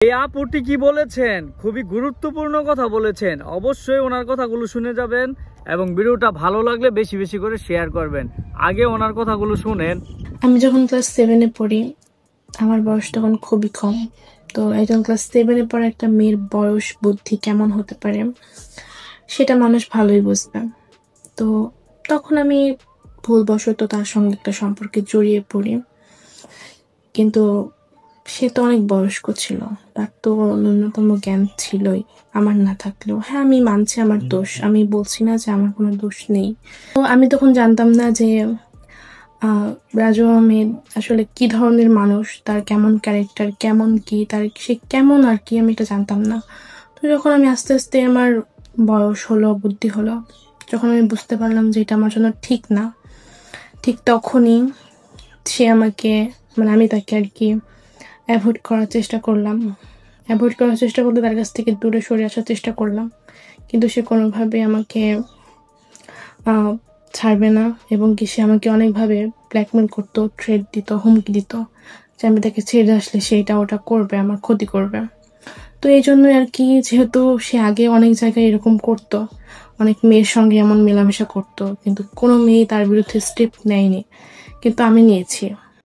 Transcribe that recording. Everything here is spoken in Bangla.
এই আপুটি কি বলেছেন, খুবই গুরুত্বপূর্ণ কথা বলেছেন। অবশ্যই ওনার কথাগুলো শুনে যাবেন এবং ভিডিওটা ভালো লাগলে বেশি বেশি করে শেয়ার করবেন। আগে ওনার কথাগুলো শুনেন। আমি যখন ক্লাস 7-এ পড়ি, আমার বয়স তখন খুবই কম। তো একজন ক্লাস 7-এ পড়া একটা মেয়ের বয়স বুদ্ধি কেমন হতে পারে সেটা মানুষ ভালোই বুঝবে। তো তখন আমি ভুলবশত তার সঙ্গে একটা সম্পর্কে জড়িয়ে পড়ি। কিন্তু সে তো অনেক বয়স্ক ছিল, তার তো ন্যূনতম জ্ঞান ছিলই, আমার না থাকলেও। হ্যাঁ, আমি মানছি আমার দোষ, আমি বলছি না যে আমার কোনো দোষ নেই। তো আমি তখন জানতাম না যে রাজু আহমেদ আসলে কি ধরনের মানুষ, তার কেমন ক্যারেক্টার, কেমন কি, তার সে কেমন আর কি, আমি এটা জানতাম না। তো যখন আমি আস্তে আস্তে আমার বয়স হলো, বুদ্ধি হলো, যখন আমি বুঝতে পারলাম যে এটা আমার জন্য ঠিক না, ঠিক তখনই সে আমাকে, মানে আমি তাকে আর কি অ্যাভয়েড করার চেষ্টা করলাম। অ্যাভয়েড করার চেষ্টা করতে তার কাছ থেকে দূরে সরে আসার চেষ্টা করলাম, কিন্তু সে কোনোভাবে আমাকে ছাড়বে না। এবং কি সে আমাকে অনেকভাবে ব্ল্যাকমেল করতো, থ্রেট দিত, হুমকি দিত যে আমি তাকে ছেড়ে আসলে সে এটা ওটা করবে, আমার ক্ষতি করবে। তো এই জন্যই আর কি, যেহেতু সে আগে অনেক জায়গায় এরকম করতো, অনেক মেয়ের সঙ্গে এমন মেলামেশা করতো, কিন্তু কোনো মেয়ে তার বিরুদ্ধে স্টেপ নেয়নি, কিন্তু আমি নিয়েছি।